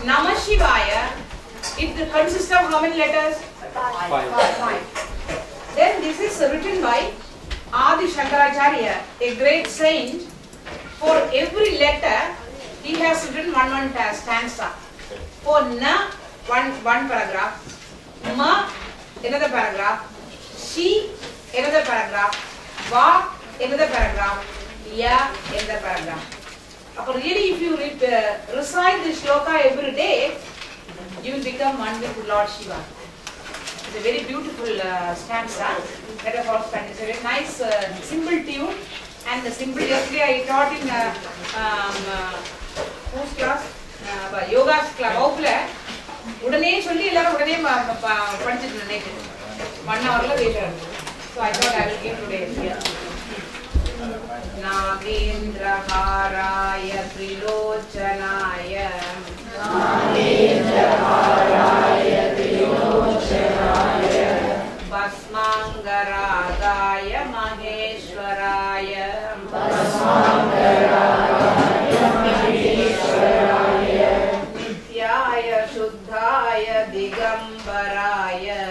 Namah Shivaya, it consists of how many letters? 5. Then this is written by Adi Shankaracharya, a great saint. For every letter, he has written one stanza. For Na, one paragraph. Ma, another paragraph. Shi, another paragraph. Va, another paragraph. Ya, another paragraph. But really, if you recite this shloka every day, you will become one with Lord Shiva. It's a very beautiful stanza. Let us all stand. It's a very nice, simple tune. And the simple, yesterday I taught in whose class? Yoga's class. Udane solli ellarum udane padichittu neke 1 hour la wait irundhu. So I thought I will give today here. Nagendra Haraya Trilochanaya Basmangaradaya Maheshwaraya Nityaya Shuddhaya Digambaraya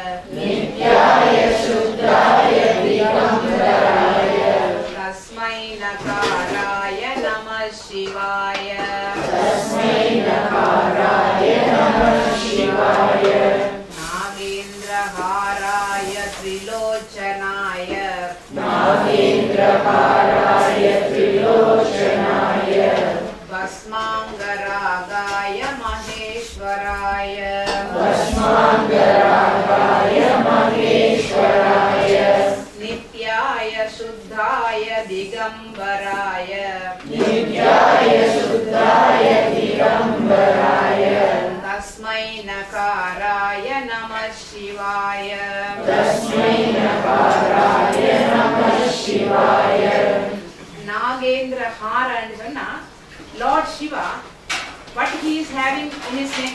Tasmai Nakaraya Namah Shivaya Nagendra Haraya Trilochanaya Basmangaragaya Maheshwaraya Nityaya Shuddhaya Digambaraya Tasmai Nakaraya Namah Shivaya Nagendra Hara and Sanna, Lord Shiva, what he is having in his neck?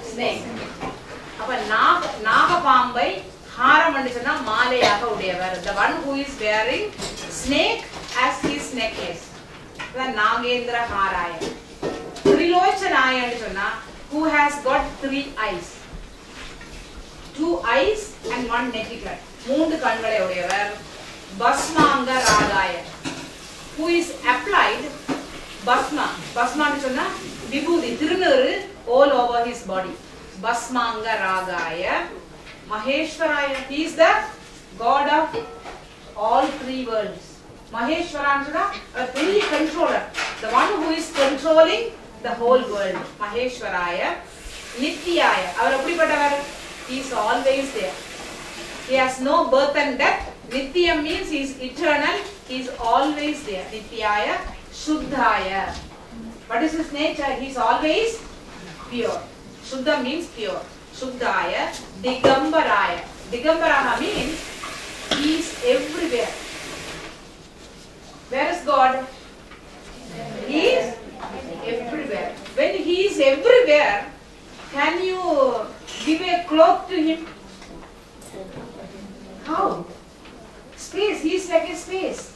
Snake. Appa Nagapambai Haram and Sanna Malayaga Udevar, the one who is wearing snake as his necklace. The Nagendra Haraya. Trilochanaya and Sanna, who has got 3 eyes. 2 eyes and 1 netticle. Moondu Kanvale Udevar. Basmanga Ragaya, who is applied Basma is Vibhuti, Tirunuru all over his body. Basmanga Ragaya, Maheshwaraya, he is the God of all 3 worlds. Maheshwaraya, a very controller, the one who is controlling the whole world. Maheshwaraya, Nityaya, he is always there. He has no birth and death. Nityam means he is eternal, he is always there. Nityaya, Shuddhaya. What is his nature? He is always pure. Shuddha means pure. Shuddhaya, Digambaraya. Digambaraha means he is everywhere. Where is God? He is everywhere. When he is everywhere, can you give a cloth to him? How? Space, he is like a space.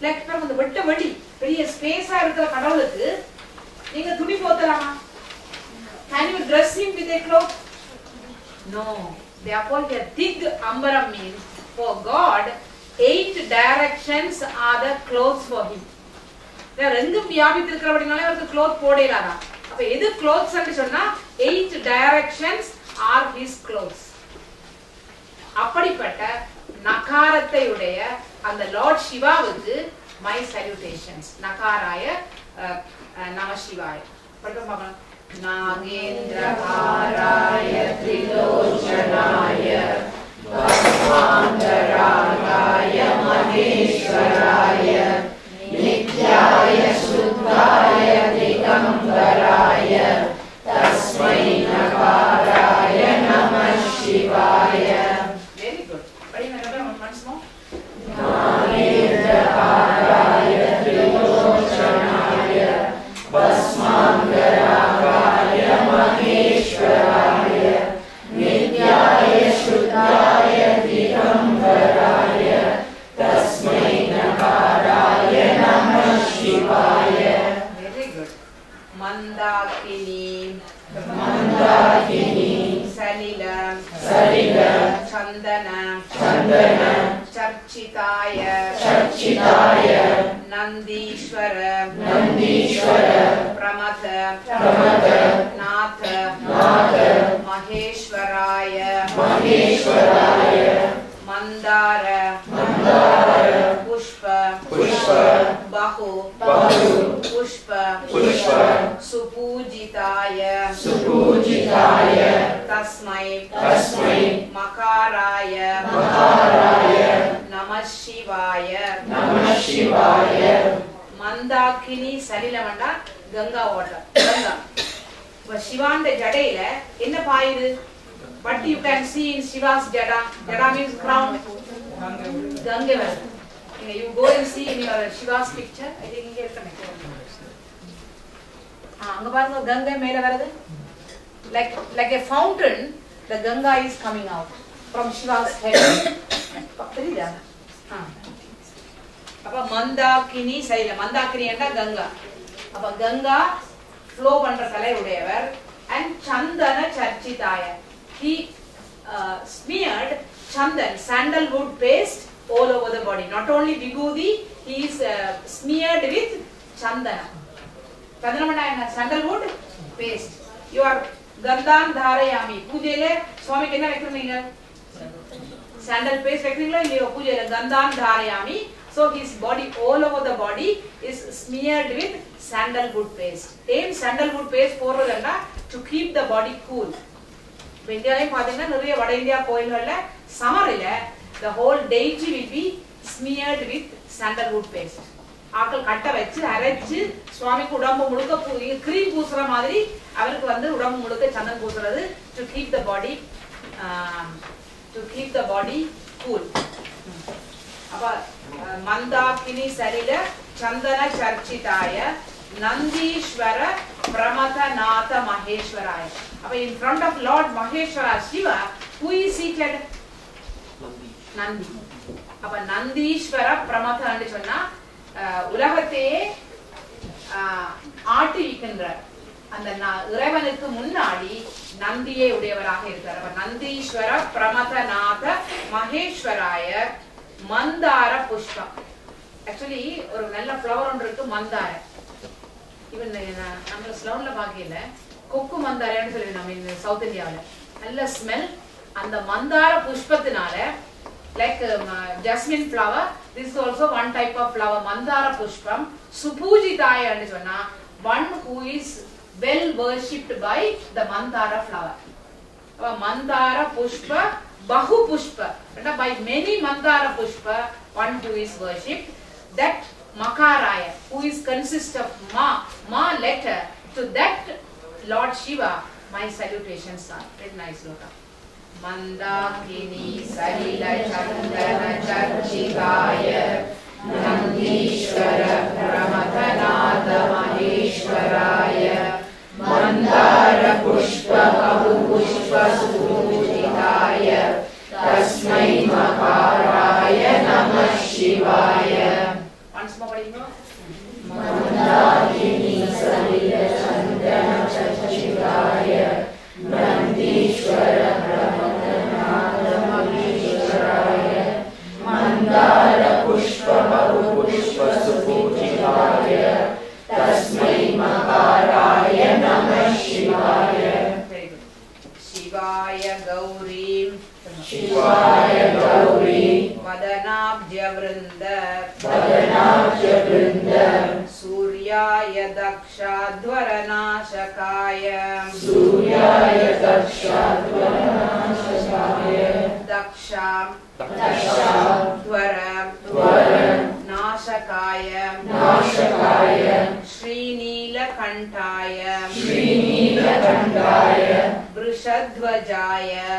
Like from the vetta vadi, very space ah irukra kadavulukku neenga thudi pothalaama? Can you dress him with a cloth? No. Therefore, a thick ambaram means for God 8 directions are the clothes for him. There rendu vyabithirukravadinala avarku cloth podilada. Appo edu clothes andu sonna 8 directions are his clothes. அப்படிப்பட்ட நகாரத்தை உடைய அந்த Lord சிவாவுக்கு my salutations. நகாராய நம சிவாய. படிப்போம் பார்க்கலாம். நாகேந்திர ஹாராய த்ரிலோச்சனாய பஸ்மாந்தராகாய மகேஸ்வராய நித்யாய சுத்தாய திகம்பராய தஸ்மை நகாராய நம சிவாய. Basmangaragaya Maheshwaraya Nityaya Shuddhaya Digambaraya Tasmai Nakaraya Mandakini Salila Chandana Charchitaya Nandishwara Pramatha Natha Maheshwaraya Mandara Pushpa Bahu Pushpa Supujitaya Tasmai Makaraya Namah Shivaya Mandakini Salilamanda Ganga water Ganga. But Shivanda Jadela in the pile, what you can see in Shiva's Jada. Jada means crown. Ganga. You go and see in your Shiva's picture. I think you can Ganga like a fountain, the Ganga is coming out from Shiva's head. Mandakini Saila. Mandakini and Ganga. Ganga flow under Kalai and Chandana Charchitaya. He smeared Chandan, sandalwood paste all over the body. Not only Vibhuti, he is smeared with Chandana. Chandana sandalwood paste. You are Gandhan Dharayami. Pujele, Swami Kena Vekruninga. Sandal paste Vekruninga, you Pujele Gandhan Dharayami. So his body, all over the body is smeared with sandalwood paste. Aim sandalwood paste for to keep the body cool. India summer the whole deity will be smeared with sandalwood paste. Akal katta vechu arrange Swami udambu mudukka cream poosra madiri avarku vandu udambu mudukka chandan poosradhu to keep the body cool. Mandakini Salila Chandana Charchitaya Nandishwara Pramatha Natha Maheshwaraya. In front of Lord Maheshwara Shiva, who is seated? Nandi. Nandishwara Pramatha and Chana Ulahate Arti Vikandra and the Uravanithu Munnadi Nandiye Udevaraha irukkaru. Nandishwara Pramatha Natha Maheshwaraya Mandara Pushpa. Actually, ஒரு நல்ல flower ஒன்று இருக்கு மந்தார. Even நம்ம ஸ்லவுன்ல பாக்கல கொக்கு மந்தாரன்னு சொல்லி நம்ம இந்த சவுத் இந்தியால நல்ல ஸ்மெல் அந்த மந்தார புஷ்பத்தினால like jasmine flower, this is also one type of flower mandara pushpam supujitaya anu sonna one who is well worshipped by the mandara flower. Mandara pushpa bahu pushpa, by many mandara pushpa one who is worshipped. That makaraya who is consist of ma letter, to that Lord Shiva my salutations are. Very nice loka. Mandakini Salila Chandana Charchitaya Nandishwara Pramathanatha Maheshwaraya Mandara Pushpa Bahu Pushpa Supujitaya Tasmai Makaraya Namah Shivaya. Once more, Mandakini Salila Chandana Charchitaya Nandishwara Pramathanatha Maheshwaraya Mandara Pushpa Bahu Pushpa Supujitaya Tasmai Makaraya Namah Shivaya. Very good. Shivaya Gauri Vadanabhya Vrinda Suryaya Daksha Dvaranashakaya Daksha Dvara Nashakaya Srinilakantaya Vrishadvajaya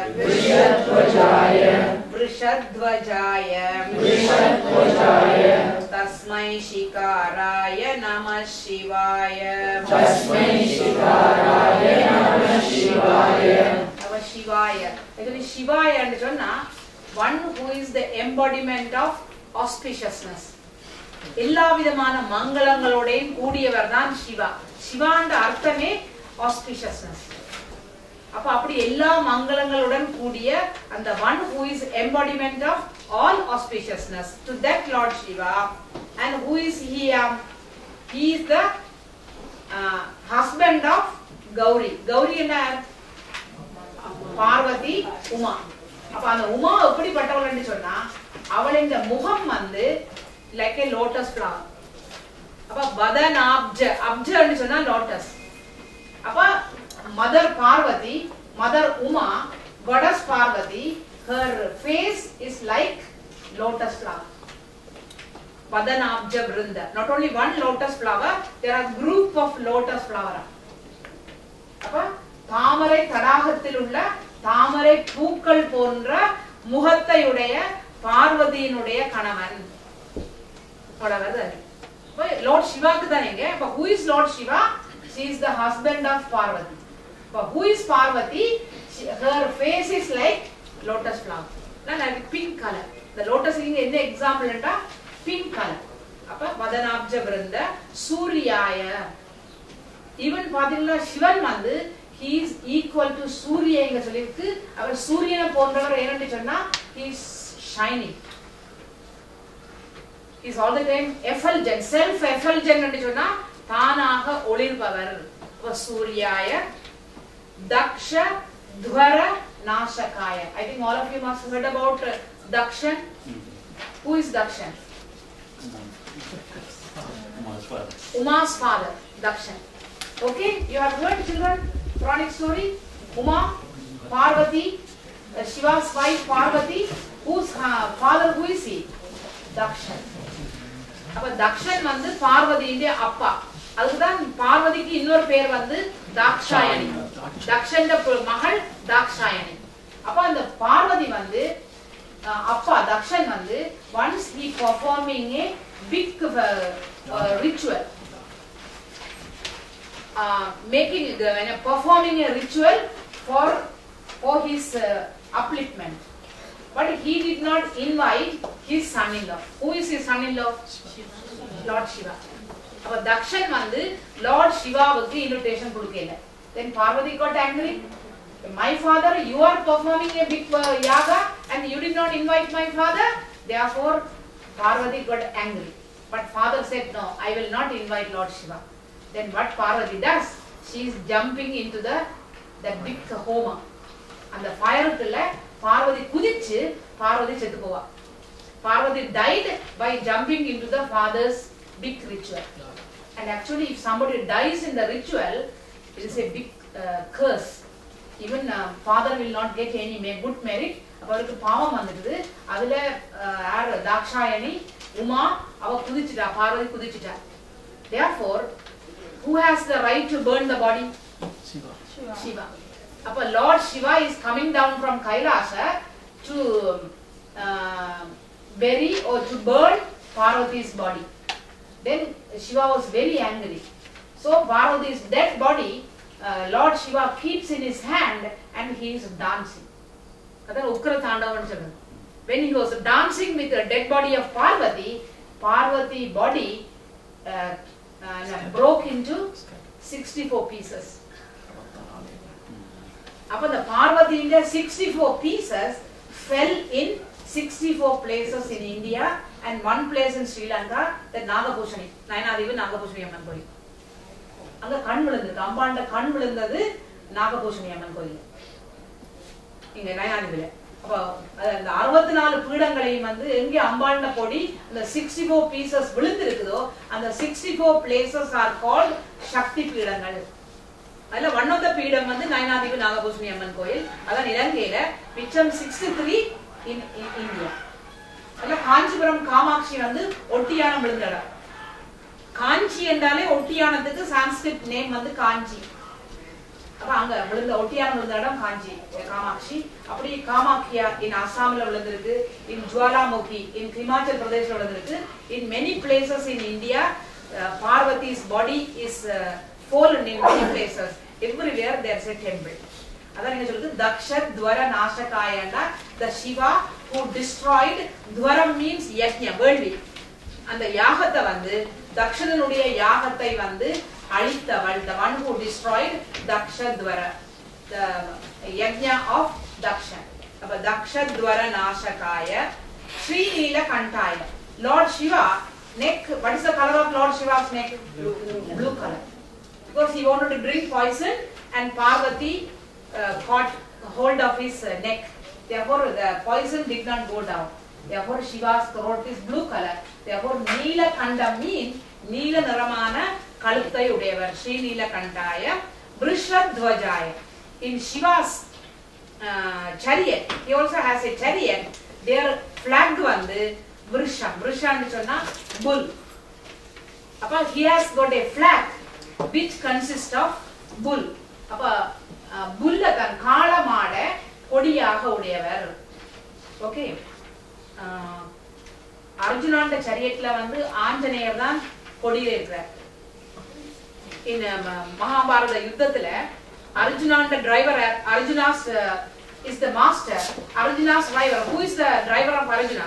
Tasmai Shikaraya Namah Shivaya. Shivaya. Actually, Shivaya and Jonna, one who is the embodiment of auspiciousness. எல்லா விதமான மங்களங்களோடையும் கூடியவர் தான் சிவா. சிவாண்ட அர்த்தமே auspiciousness. அப்ப அப்படி எல்லா மங்களங்களுடன் கூடிய அந்த one who is embodiment of all auspiciousness, to that Lord Shiva. And who is he? He is the husband of Gauri. Gauri என்ன? பார்வதி உமா. அப்ப அந்த உமா எப்படிப்பட்டவள்னு சொன்னா அவளின் முகம் வந்து like a lotus flower. அப்ப வதனாப்ஜ, அப்ஜன்னு சொன்னா lotus. அப்ப mother Parvati, mother Uma, goddess Parvati, her face is like lotus flower. Vadanabja Vrinda. Not only one lotus flower, there are group of lotus flower. அப்ப தாமரை தடாகத்தில் உள்ள தாமரை பூக்கள் போன்ற முகத்தையுடைய பார்வதியினுடைய கணவன். Lord Shiva க்கு தான் இங்க. அப்ப who is Lord Shiva? She is the husband of Parvati. But who is Parvati? Her face is like lotus flower. Like pink color. The lotus is in the example enta pink color. Appa Vadanabja Vrinda Suryaya. Even பாத்தீங்கன்னா சிவன் வந்து he is equal to Surya எங்க சொல்லிருக்கு. அவர் சூரியனை போன்றவர் என்னன்னு சொன்னா he is shining. He is all the time effulgent, self effulgent என்று சொன்னா தானாக ஒளிர்பவர். சூர்யாய Daksha Dwara Nashakaya. I think all of you must have heard about Dakshan. Who is Dakshan? Uma's father, Dakshan. Okay, you have heard, children, Puranic story. Uma, Parvati, Shiva's wife Parvati. Whose father? Who is he? Dakshan. அப்ப தக்ஷன் வந்து பார்வதியுடைய அப்பா. அதுதான் பார்வதிக்கு இன்னொரு பேர் வந்து தாக்ஷாயணி. தக்ஷன் மகள் தாக்ஷாயணி. அப்ப அந்த பார்வதி வந்து அப்பா தக்ஷன் வந்து once he performing a big ritual, performing a ritual for his upliftment, but he did not invite his son-in-law. Who is his son-in-law? Lord Shiva. அப்ப தக்ஷன் வந்து லார்ட் சிவாவுக்கு இன்விடேஷன் கொடுக்கல. Then Parvati got angry. My father, you are performing a big yaga and you did not invite my father. Therefore Parvati got angry. But father said, no, I will not invite Lord Shiva. Then what Parvati does? She is jumping into that big homa. And the fire குள்ள பார்வதி குதிச்சு பார்வதி செத்து போவா. Parvati died by jumping into the father's big ritual. And actually if somebody dies in the ritual, it is a big curse. Even father will not get any good merit. அவருக்கு பாவம் வந்துடுது. அதுல தாக்ஷாயணி உமா அவ குதிச்சிட்டா, Parvati குதிச்சிட்டா. Therefore who has the right to burn the body? Shiva. அப்ப Lord Shiva is coming down from Kailasa to bury or to burn Parvati's body. Then Shiva was very angry. So Parvati's dead body, Lord Shiva keeps in his hand and he is dancing. That Ukra Tandavan சொல்றது. When he was dancing with the dead body of Parvati, Parvati body broke into 64 pieces. அப்ப the Parvati in 64 pieces fell in 64 places in India and one place in Sri Lanka, that Nagapushani. Nayanadivu Nagapushani Amman Koil. அங்க கண் விழுந்தது, அம்பாண்ட கண் விழுந்தது நாகபூஷணி அம்மன் கோயில் இங்க நயனாதிவில. அப்ப அந்த 64 பீடங்களையும் வந்து எங்க அம்பாண்ட பொடி அந்த 64 pieces விழுந்திருக்குதோ அந்த 64 places are called சக்தி பீடங்கள். அதுல one of the பீடம் வந்து நயனாதிவு நாகபூஷணி அம்மன் கோயில். அதான் இலங்கையில. மிச்சம் 63 in India. அதுல காஞ்சிபுரம் காமாட்சி வந்து ஒட்டியானம் விழுந்த இடம். காஞ்சி என்றாலே ஒட்டியானத்துக்கு சான்ஸ்கிரிட் நேம் வந்து காஞ்சி. அப்ப அங்க விழுந்த ஒட்டியானம் விழுந்த இடம் காஞ்சி காமாட்சி. அப்படி காமாக்கியா in அசாம்ல விழுந்திருக்கு, in ஜுவாலாமுகி in ஹிமாச்சல் பிரதேஷ்ல விழுந்திருக்கு. In many places in India, Parvati's body is fallen in many places. Everywhere there is a temple. அதான் நீங்க சொல்றது Daksha துவர நாசகாயன்னா the Shiva who destroyed. துவரம் means யஜ்ஞ, வேள்வி. அந்த யாகத்தை வந்து தக்ஷனுடைய யாகத்தை வந்து அழித்தவள், the one who destroyed Dakshadwara, the yajna of Daksha. அப்ப Dakshadwara Nashakaya Sri Neelakantaya. Lord Shiva neck, what is the color of Lord Shiva's neck? Blue color, because he wanted to drink poison and Parvati caught hold of his neck. Therefore the poison did not go down. Therefore Shiva's throat is blue color. Therefore Neelakanta means Neela Naramana Kaluttai Udevar, Sri Neelakantaya Vrishadhwajaya. In Shiva's chariot, he also has a chariot. Their flag vandu Vrisham. Vrisham nu sonna bull. Appa he has got a flag which consists of bull. Appa bull than kaala maada kodiyaga udeyavar. Okay. Arjunanda chariot la vandu Anjaneyar dhan kodiyila irukrar. In Mahabharata yuddhathila Arjunanda driver, Arjuna's is the master. Arjuna's driver. Who is the driver of Arjuna?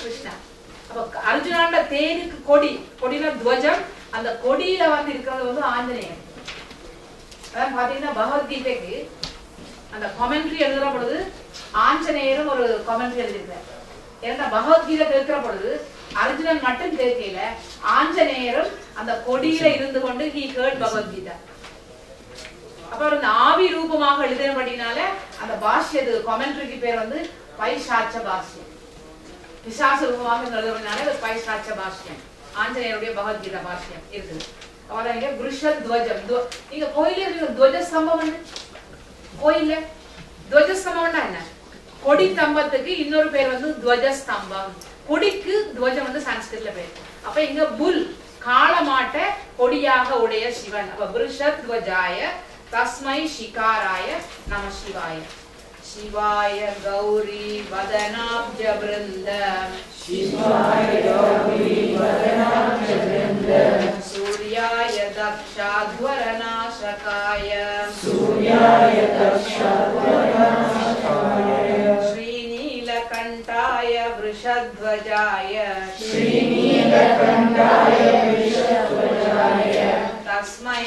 Krishna. Arjunanda தேருக்கு கொடி, கொடினா துவஜம், அந்த கொடியில வந்து இருக்கிறது வந்து ஆஞ்சநேயர். அதான் பாத்தீங்கன்னா பகவத்கீதைக்கு அந்த கமெண்ட்ரி எழுதுற பொழுது ஆஞ்சநேயரும் ஒரு கமெண்ட்ரி எழுதியிருக்கார். ஏன்னா பகவத்கீதை கேட்கிற பொழுது அர்ஜுனன் மட்டும் கேட்கல, ஆஞ்சநேயரும் அந்த கொடியில இருந்து கொண்டு he heard பகவத்கீதா. அப்புறம் இந்த ஆவி ரூபமாக எழுதினபடினால அந்த பாஷ்யது கமெண்ட்ரிக்கு பேர் வந்து பைசாட்ச பாஷ்யம். பிசாச ரூபமாக எழுதுறதுனால அது பைசாட்ச பாஷ்யம். ஆஞ்சநேயருடைய பகவத்கீதா பாஷ்யம் இருக்குது. அதான் இங்க விருஷத்வஜம். நீங்க கோயிலே துவஜ ஸ்தம்பம், கோயில துவஜ ஸ்தம்பம்னா என்ன? கொடி ஸ்தம்பத்துக்கு இன்னொரு பேர் வந்து துவஜ ஸ்தம்பம். கொடிக்கு துவஜம் வந்து சன்ஸ்கிருத்ல பேர். அப்ப இங்க புல் காளமாட்ட கொடியாக உடைய சிவன். அப்ப விருஷத்வஜாய तस्मै शिकाराय नमः शिवाय. शिवाय गौरी वदनाब्ज वृंद, शिवाय गौरी वदनाब्ज वृंद, सूर्याय दक्षाध्वरनाशकाय, सूर्याय दक्षाध्वरनाशकाय, श्रीनीलकण्ठाय वृषध्वजाय, श्रीनीलकण्ठाय वृषध्वजाय, तस्मै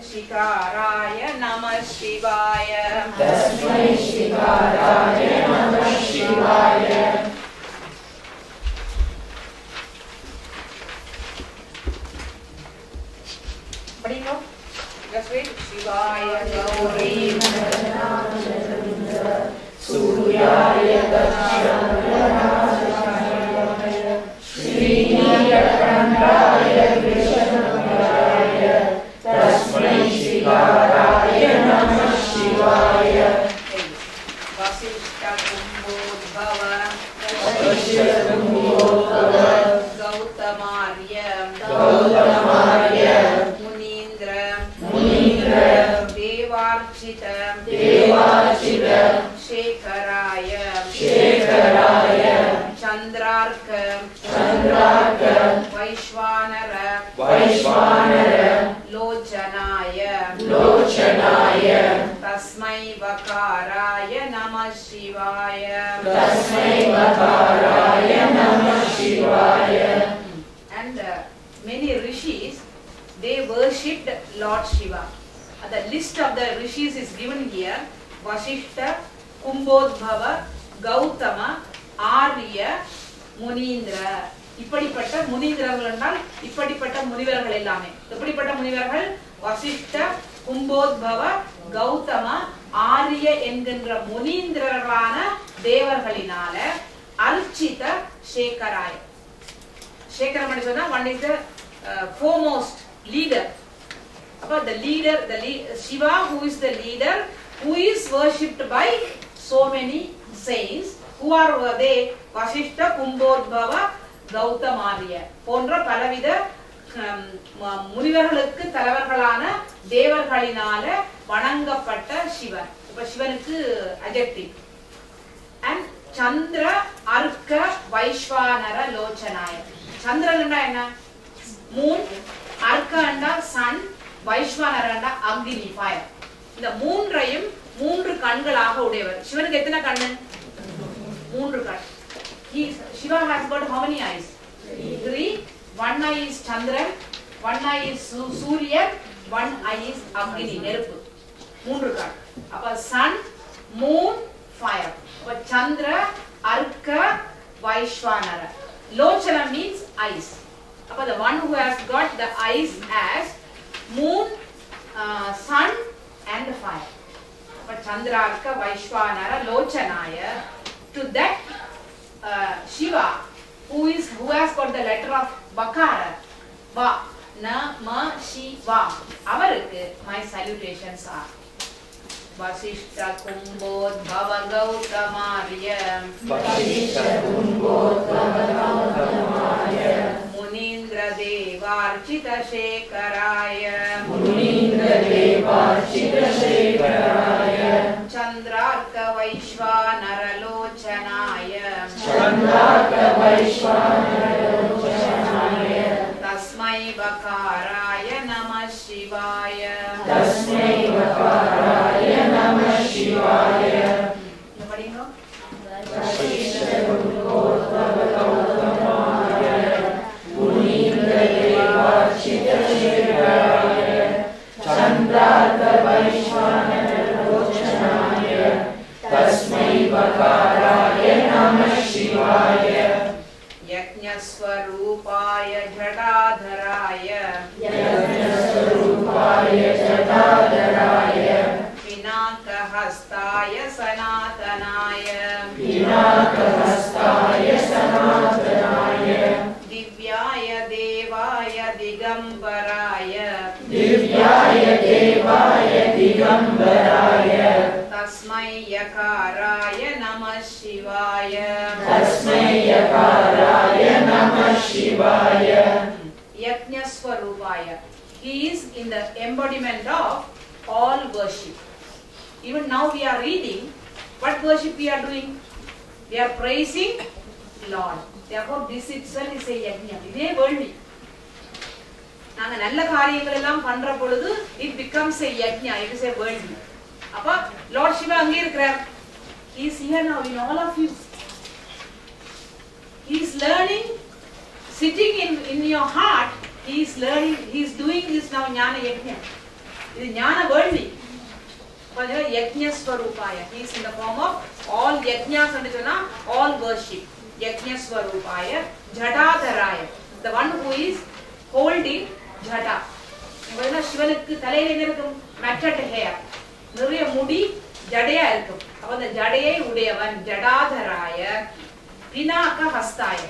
शिकाराय नमः शिवाय, तस्मै शिकाराय नमः शिवाय. पढ़ियो, just wait. शिवाय गौरी सूर्याय दक्षाध्वरनाशकाय, श्रीनीलकण्ठाय वृषध्वजाय, तस्मै शिकाराय नमः शिवाय. वसिष्ठकुम्भोद्भव गौतमार्य मुनीन्द्र देवार्चित शेखराय चन्द्रार्क वैश्वानर लोचनाय तस्मै वकाराय नमः शिवाय, तस्मै वकाराय नमः शिवाय. And many rishis, they worshipped Lord Shiva. The list of the rishis is given here. Vasishta, Kumbhodbhava, Gautama, Arya, Munindra. இப்படிப்பட்ட முனிந்திரர்கள் என்றால் இப்படிப்பட்ட முனிவர்கள் எல்லாமே. இப்படிப்பட்ட முனிவர்கள் வசிஷ்ட, கும்போத்பவ, கௌதம, ஆரிய என்கின்ற முனீந்திரர்களான தேவர்களினால அர்ச்சித சேகராய. சேகரம் சொன்னா one is the foremost leader. அப்ப the leader, Shiva, who is the leader, who is worshipped by so many saints. Who are they? Vasishta, Kumbhodbhava, கௌதமாரிய போன்ற பலவித முனிவர்களுக்கு தலைவர்களான தேவர்களினால வணங்கப்பட்ட சிவன். இப்ப சிவனுக்கு அட்ஜெக்டிவ். அண்ட் சந்திர அர்க்க வைஸ்வானர லோச்சனாய. சந்திரன்டா என்ன? மூன். அர்க்கண்டா சன். வைஸ்வானரண்டா அக்னி, ஃபயர். இந்த மூன்றையும் மூன்று கண்களாக உடையவர். சிவனுக்கு எத்தனை கண்ணு? மூன்று கண். Shiva has got how many eyes? 3. One eye is Chandran, one eye is Surya, one eye is Agni, நெருப்பு. மூன்று கார்டு. அப்ப sun, moon, fire. அப்ப Chandra, Arka, Vaishwanara. Lochana means eyes. அப்ப the one who has got the eyes as moon, sun and fire. அப்ப Chandra, Arka, Vaishwanara, Lochanaya. To that Shiva, who has got the letter of Bakara, Va, Na, Ma, Shiva. Avarukku my salutations are Vasishta Kumbodbhava Gautamarya Munindra Devarchita Shekaraya Chandrarka Vaishwanara Lochanaya Tasmai Bakaraya Namah Shivaya Padingo Yajñasvarupaya Jadadharaya Pinakahastaya Sanatanaya Divyaya Devaya Digambaraya Tasmai Yakaraya Namah Shivaya Yajñasvarupaya. He is in the embodiment of all worship. Even now we are reading, what worship we are doing? We are praising Lord. Therefore this itself is a yajna. இதே வேள்வி. நாங்க நல்ல காரியங்கள் எல்லாம் பண்ற பொழுது it becomes a yajna. It is a வேள்வி. அப்ப Lord Shiva அங்கே இருக்கிறார். He is here now in all of you. He is learning, sitting in your heart. He is learning. He is doing this now. ஞான யஜ்ஞம். இது ஞான வேள்வி. Yajñasvarupaya. He is in the form of all yajñas and all worship. Yajñasvarupaya. Jadadharaya. The one who is holding jada. சிவனுக்கு தலையில என்ன இருக்கும்? matted hair. நிறைய முடி ஜடையா இருக்கும். அப்ப அந்த ஜடையை உடையவன் ஜடாதராய பினாக ஹஸ்தாய.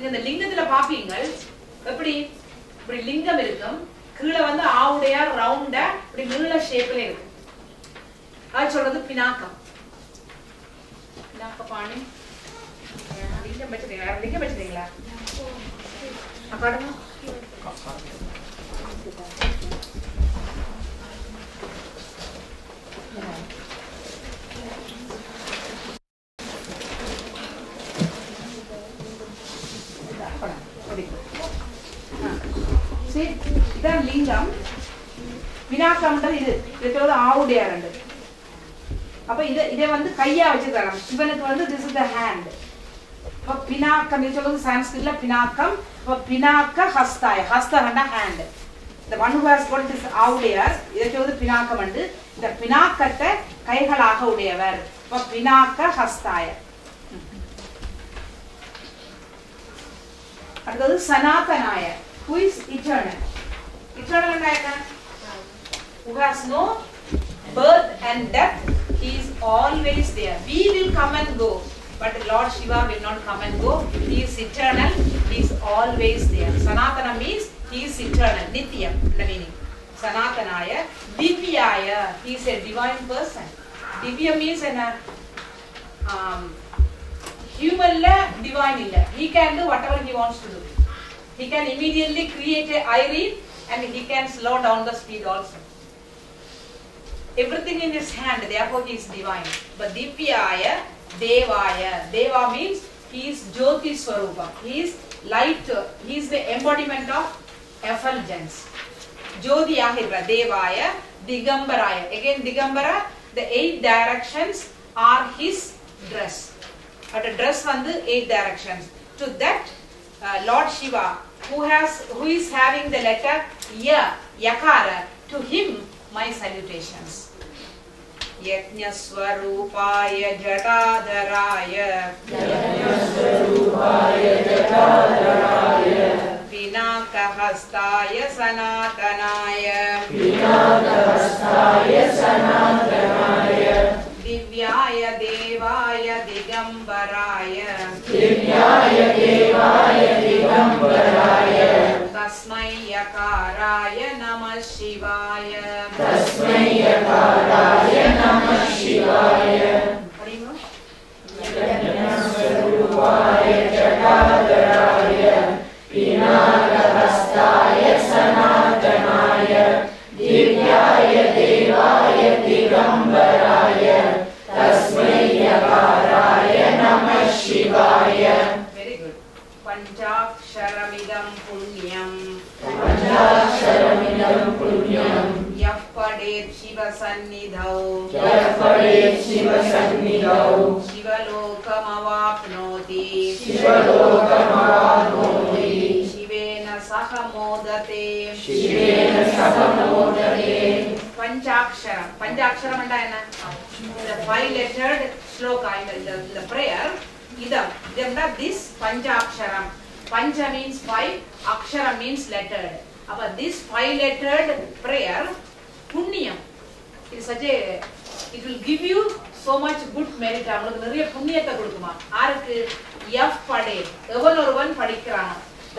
இந்த லிங்கத்துல பாப்பீங்கள் எப்படி இப்படி லிங்கம் இருக்கும். கீழே வந்து ஆவுடையா ரவுண்டா இப்படி நீள ஷேப்ல இருக்கும். அது சொல்றது பினாக்கம். பினாக்க பாணி லிங்கம் வச்சிருக்கீங்களா? லிங்கம் வச்சிருக்கீங்களா? அக்காடுமா இதான் லிங்கம். பினாக்கம்ன்றது இது ஆவுடையார். அப்ப இதை வந்து கையா வச்சிருக்காங்க. சிவனுக்கு வந்து this is the hand. அப்ப பினாக்கம் இது சொல்றது சான்ஸ்கிரிட்ல பினாக்கம். அப்ப பினாக்க ஹஸ்தாய. ஹஸ்தஹண்டா hand. The one who has got this Avudaiyar இதை சொல்றது பினாக்கம் வந்து இந்த பினாக்கத்தை கைகளாக உடையவர். அப்ப பினாக்க ஹஸ்தாய. அடுத்தது சனாதனாய. Who is eternal? Eternal என்ன? Who has no birth and death. He is always there. We will come and go, but Lord Shiva will not come and go. He is eternal. He is always there. Sanatana means he is eternal. Nityam, the meaning. Sanatanaya. Divyaya. He is a divine person. Divya means an human divine illa. He can do whatever he wants to do. He can immediately create a irene and he can slow down the speed also. Everything in his hand, therefore he is divine. But Divyaya, Devaya. Deva means he is Jyoti Swarupa. He is light. He is the embodiment of effulgence. Jyoti Ahira, Devaya, Digambaraya. Again Digambara, the 8 directions are his dress. But the dress on the 8 directions. To that Lord Shiva who is having the letter Ya, Yakara, to him my salutations. Yajñasvarupaya Jatadaraya Vinakahastaya Sanatanaya Divyaya Devaya Digambaraya Tasmai Yakaraya Namah Shivaya Yajñasvarupaya Jatadaraya Vinakahastaya Sanatanaya Divyaya Devaya Digambaraya Tasmai Yakaraya Namah Shivaya. Very good. Panchaksharamidam punyam Yappadet Shiva Sannidhau Shivalokam avapnoti Shivena sahamodate Panchaksharam and the 5-lettered sloka in the prayer. Idam this Panchaksharam. Pancha means 5, Akshara means lettered. But this 5-lettered prayer, Punyam, it will give you so much good merit. The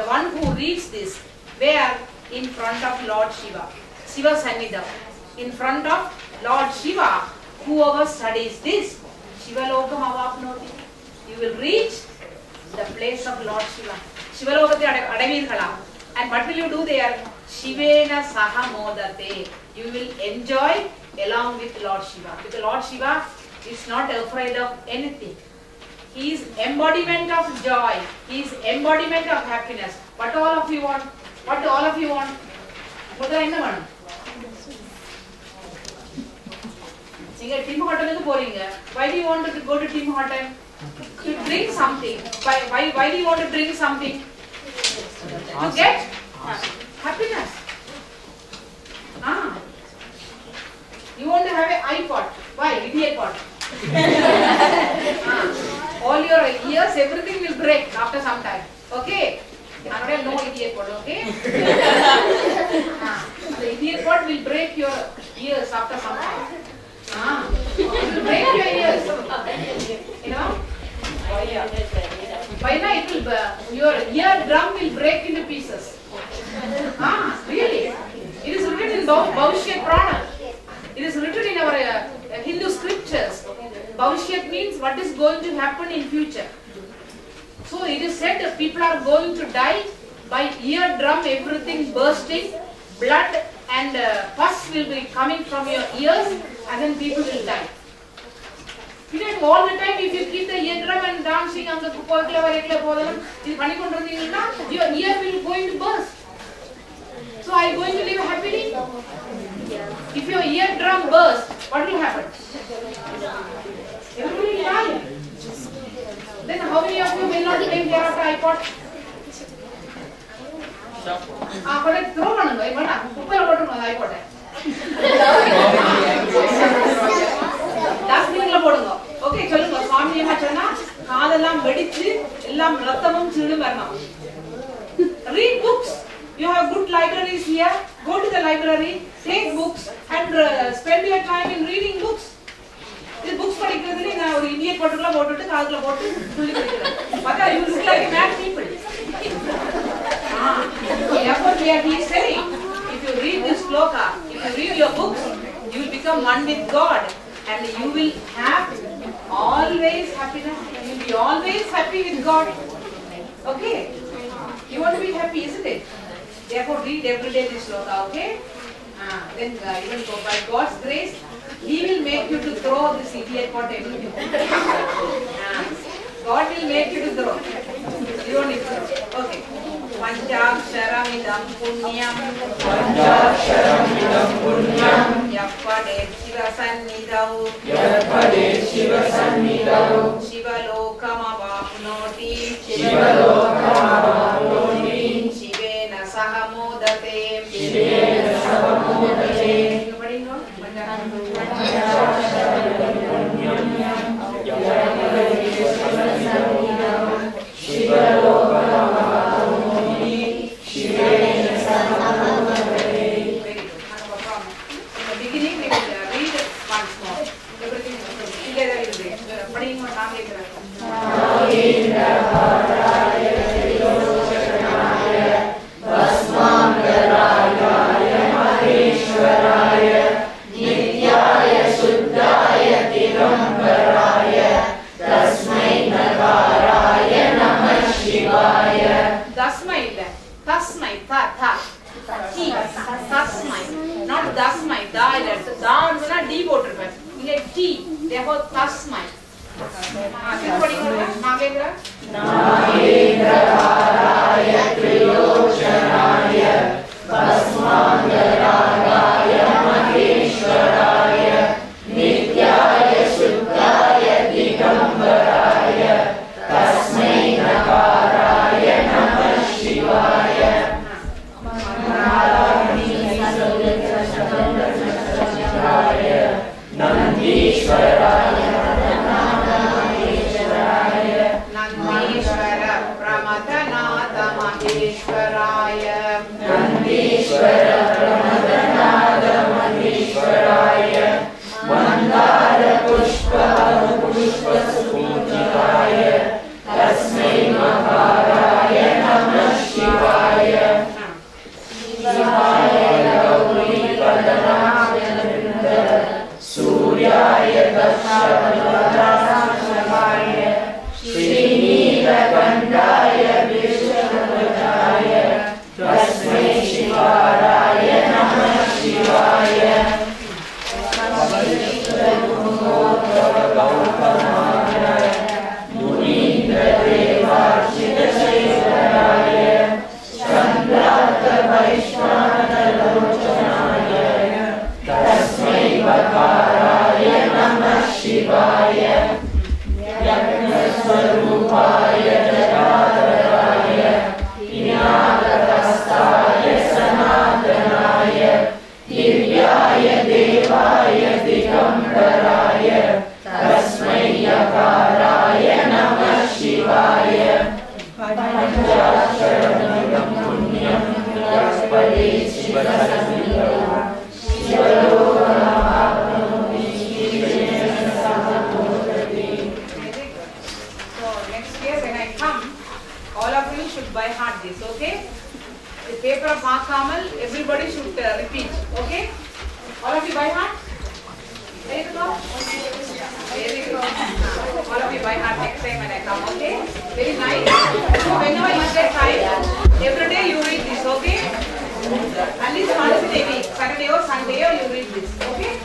one who reads this, where in front of Lord Shiva, Shiva Sannidham, in front of Lord Shiva, whoever studies this, Shiva Lokam avapnoti, you will reach the place of Lord Shiva. Shiva Lokati adavirkala. And what will you do there? Shivena saha modate. You will enjoy along with Lord Shiva. Because Lord Shiva is not afraid of anything. He is embodiment of joy. He is embodiment of happiness. What all of you want? What do all of you want? Why do you want to go to Tim Horton? To drink something. Why do you want to drink something? To get happiness. You want to have an iPod. Why? Idiot pod. All your ears, everything will break after some time. Okay? No idiot pod, okay? The idiot pod will break your ears after some time. It will break your ears. You know? By now it will, your eardrum will break into pieces. Really? It is written in Bhavishyat Prana. It is written in our Hindu scriptures. Bhavishyat means what is going to happen in future. So it is said that people are going to die by eardrum, everything bursting, blood and pus will be coming from your ears, and then people will die. You know, all the time if you keep the eardrum and dancing on the your ear will going to burst. So are you going to live happily? If your eardrum bursts, what will happen? Everybody will die. Then how many of you will not take care of the iPod? Throw one iPod. Dustbin போடுங்க. Okay, சொல்லுங்க. சுவாமி என்ன சொன்னா? காதெல்லாம் வெடிச்சு எல்லாம் ரத்தமும் சீடும் வரணும். Read books. You have good libraries here. Go to the library, take books and spend your time in reading books. This books படிக்கிறது நீங்க ஒரு இடியட் போட்டுல போட்டுட்டு காதுல போட்டு சொல்லி படிக்கிறீங்க. பார்த்தா you look like mad people. Therefore he is saying, if you read this sloka, if you read your books, you will become one with God and you will have always happiness. You will be always happy with God. Okay? You want to be happy, isn't it? Therefore read every day this sloka, okay? Then even by God's grace, He will make you to throw this idiot pot everything. God will make you to throw. You don't need to throw. Okay. Panchaksharamidam punyam Yappadet Shiva Sannidhau Shiva Lokam avapnoti Shive beginning we will read once more. Everything together we will read. Pading Nagendra. Nagendraharaya Trilochanaya Bhasmangaraya Maheshwaraya Nityaya Shuddhaya Digambaraya Tasmai Nagaraya Namah Shivaya. Tasmai illa. Tasmai tha tha. T tasmai. Not dasmai. Da illa. Da anduna D போட்டுருப்பேன். இங்க T. Therefore tasmai. Nagendra. Nagendraharaya Trilochanaya Bhasmangaraya Maheshwaraya Nityaya Shuddhaya Digambaraya Tasmai Nagaraya Namah Shivaya. Nandishwaraya Nandishwara Pramadhanatha Maheshwaraya Nandishwara Pramadhanatha Maheshwaraya Mandara Pushpa Pushpa Supujitaya Tasmai Maharaya Namah Shivaya. Shivaya Gauri Padanaya Suryaya Dashavanashamaya Srinivakandaya Vishwavadaya Tasmai Shivaraya Namah Shivaya. Munindra Devarshita Shesvaraya Chandrata Vaishvana Lochanaya Tasmai Vakaraya Namah Shivaya. Yajna-swarupaya Jagadaraya Vinyagatastaya Sanatanaya Divyaya Devaya Digambaraya Tasmai Yakaraya Namah Shivaya. Panchaksharanam punyam yaspade shivasamhita Shivalokamapnoti Shivena Samadodati. So next year when I come, all of you should by heart this, okay? The paper of Mahakamal, everybody should repeat, okay? All of you by heart? Very good. Very good. All of you by heart next time when I come, okay? Very nice. So whenever you get time, every day you read this, okay? At least once in a week, Saturday or Sunday, or you read this, okay?